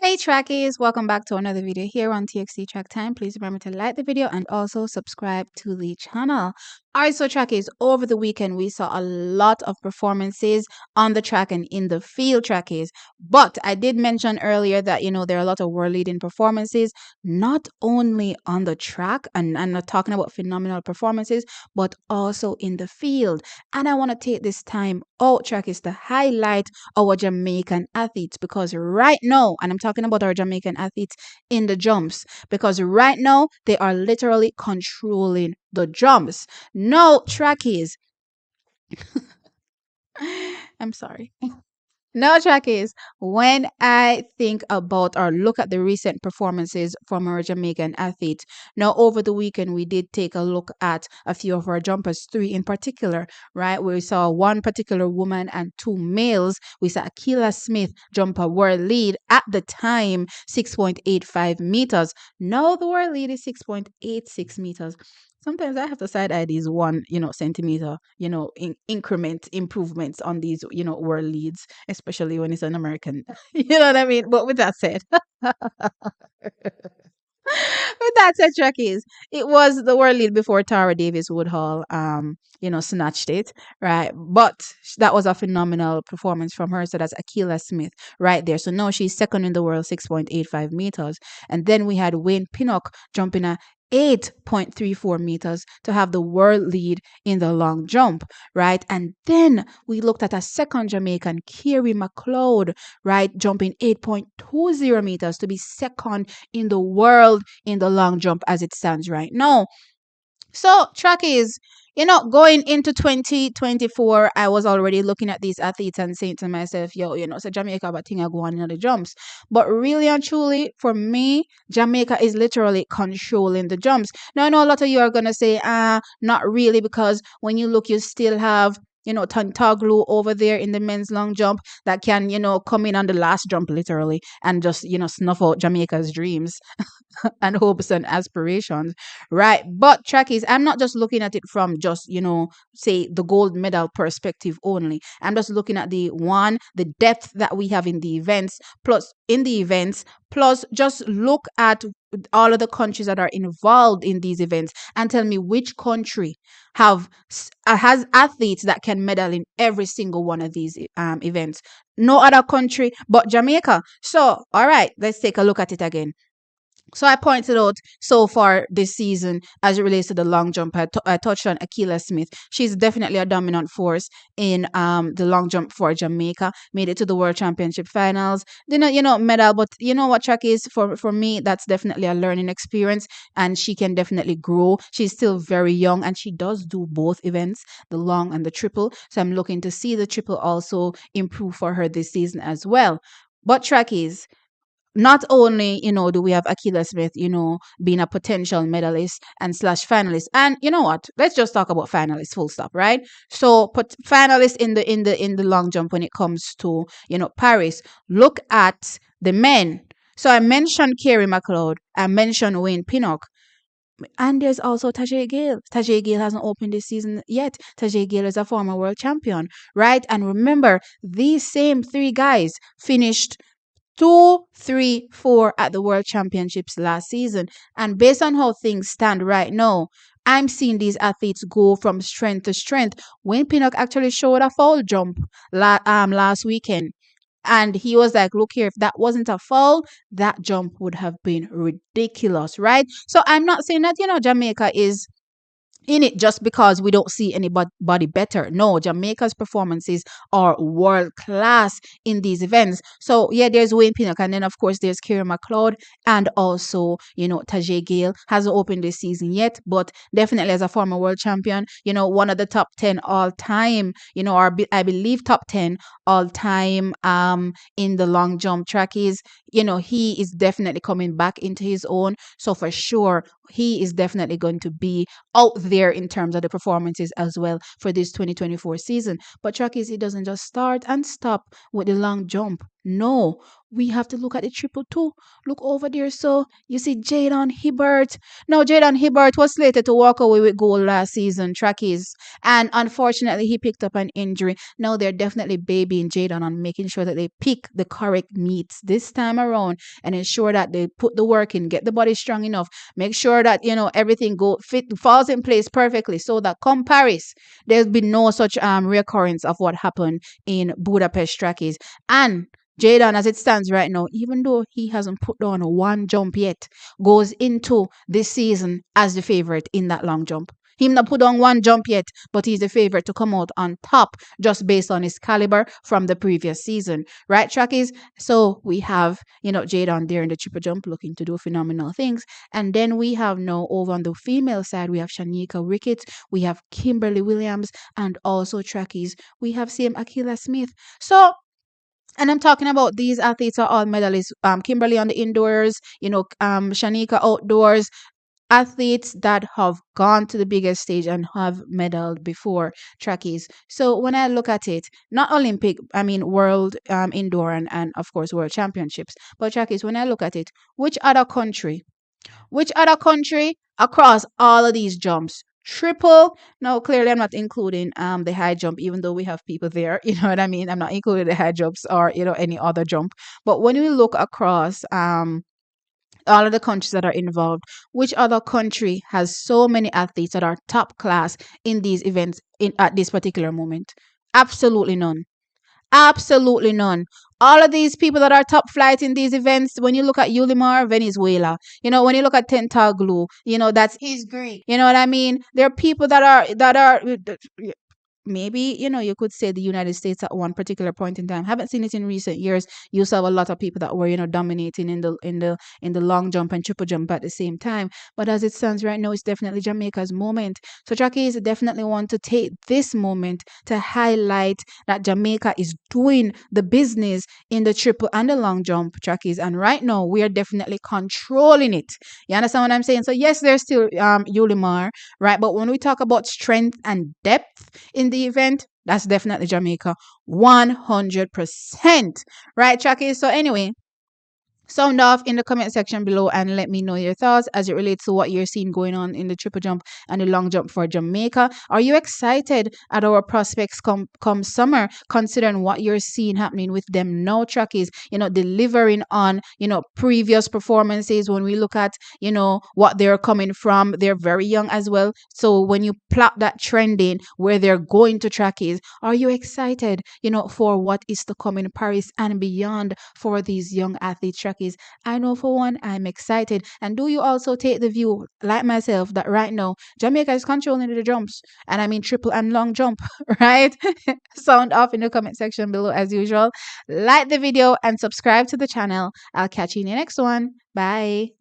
Hey trackies, welcome back to another video here on TXT Track Time. Please remember to like the video and also subscribe to the channel. Alright, so trackies, over the weekend we saw a lot of performances on the track and in the field trackies. But I did mention earlier that there are a lot of world leading performances, not only on the track, and I'm not talking about phenomenal performances, but also in the field. And I want to take this time out, trackies, to highlight our Jamaican athletes because right now, and I'm talking about our Jamaican athletes in the jumps, because right now they are literally controlling the jumps. No, trackies. I'm sorry. No, trackies. When I think about or look at the recent performances from our Jamaican athletes, now over the weekend we did take a look at a few of our jumpers, three in particular, right? We saw one particular woman and two males. We saw Akila Smith jump a world lead at the time, 6.85 meters. Now the world lead is 6.86 meters. Sometimes I have to side eye these one, centimeter, increment improvements on these, world leads, especially when it's an American. You know what I mean? But with that said, Trekkies, it was the world lead before Tara Davis Woodhall, snatched it, right? But that was a phenomenal performance from her. So that's Akila Smith right there. So now she's second in the world, 6.85 meters. And then we had Wayne Pinnock jumping a 8.34 meters to have the world lead in the long jump, right? And then we looked at a second Jamaican, Kiri McLeod, right, jumping 8.20 meters to be second in the world in the long jump as it stands right now. So, trackies, going into 2024, I was already looking at these athletes and saying to myself, yo, so Jamaica, but thing I go on in the jumps. But really and truly, for me, Jamaica is literally controlling the jumps. Now, I know a lot of you are going to say, not really, because when you look, you still have Tantaglu over there in the men's long jump that can, come in on the last jump literally and just, snuff out Jamaica's dreams and hopes and aspirations, right? But trackies, I'm not just looking at it from just, say the gold medal perspective only. I'm just looking at the depth that we have in the events, plus just look at all of the countries that are involved in these events and tell me which country has athletes that can medal in every single one of these events. No other country but Jamaica. So, all right, let's take a look at it again. So I pointed out so far this season as it relates to the long jump. I touched on Akila Smith. She's definitely a dominant force in the long jump for Jamaica. Made it to the World Championship finals. Didn't medal, but you know what track is for me. That's definitely a learning experience, and she can definitely grow. She's still very young, and she does do both events, the long and the triple. So I'm looking to see the triple also improve for her this season as well. But track is not only do we have Akila Smith being a potential medalist and slash finalist, and you know what, let's just talk about finalists full stop, right? So put finalists in the long jump when it comes to Paris. Look at the men. So I mentioned Kerry McLeod, I mentioned Wayne Pinnock, and there's also Tajay Gale. Tajay Gale hasn't opened this season yet. Tajay Gale is a former world champion, right? And remember, these same three guys finished 2, 3, 4 at the World Championships last season. And based on how things stand right now, I'm seeing these athletes go from strength to strength. Wayne Pinnock actually showed a foul jump last weekend. And he was like, look here, if that wasn't a foul, that jump would have been ridiculous, right? So I'm not saying that, Jamaica is in it just because we don't see anybody better. No, Jamaica's performances are world class in these events. So yeah, there's Wayne Pinnock, and then of course there's Kira McLeod, and also Tajay Gale hasn't opened this season yet, but definitely as a former world champion, one of the top 10 all time, or I believe top 10 all time in the long jump track is, he is definitely coming back into his own. So for sure, he is definitely going to be out there in terms of the performances as well for this 2024 season. But track is, it doesn't just start and stop with the long jump. No, we have to look at the triple two. Look over there. So you see Jadon Hibbert. No, Jadon Hibbert was slated to walk away with gold last season, trackies. And unfortunately, he picked up an injury. Now they're definitely babying Jadon and making sure that they pick the correct meats this time around and ensure that they put the work in, get the body strong enough, make sure that, everything falls in place perfectly so that come Paris, there's been no such reoccurrence of what happened in Budapest trackies. And Jaden, as it stands right now, even though he hasn't put down one jump yet, goes into this season as the favorite in that long jump. Him not put on one jump yet, but he's the favorite to come out on top just based on his caliber from the previous season. Right, trackies? So we have, Jadon there in the triple jump looking to do phenomenal things. And then we have now over on the female side, we have Shanika Ricketts, we have Kimberly Williams, and also trackies. We have same Akila Smith. So and I'm talking about these athletes are all medalists. Kimberly on the indoors, Shanika outdoors, athletes that have gone to the biggest stage and have medaled before trackies. So when I look at it, not Olympic, I mean world indoor and of course world championships, but trackies, when I look at it, which other country across all of these jumps? Triple. No, clearly I'm not including the high jump, even though we have people there. You know what I mean? I'm not including the high jumps or any other jump. But when we look across all of the countries that are involved, which other country has so many athletes that are top class in these events at this particular moment? Absolutely none. Absolutely none. All of these people that are top flight in these events, when you look at Yulimar, Venezuela, when you look at Tentaglu, that's He's Greek. you know what I mean? There are people that are maybe you could say the United States at one particular point in time. Haven't seen it in recent years. You saw a lot of people that were dominating in the long jump and triple jump at the same time. But as it stands right now, it's definitely Jamaica's moment. So Jackie definitely want to take this moment to highlight that Jamaica is doing the business in the triple and the long jump trackies, and right now we are definitely controlling it. You understand what I'm saying? So yes, there's still Yulimar, right? But when we talk about strength and depth in the event, that's definitely Jamaica, 100%. Right, Chucky? So anyway, sound off in the comment section below and let me know your thoughts as it relates to what you're seeing going on in the triple jump and the long jump for Jamaica. Are you excited at our prospects come summer, considering what you're seeing happening with them now, trackies, delivering on, previous performances? When we look at, what they're coming from, they're very young as well. So when you plot that trend in where they're going to trackies, are you excited, for what is to come in Paris and beyond for these young athletes, trackies? I know for one, I'm excited. And do you also take the view, like myself, that right now Jamaica is controlling the jumps, and I mean triple and long jump, right? Sound off in the comment section below as usual. Like the video and subscribe to the channel. I'll catch you in the next one. Bye.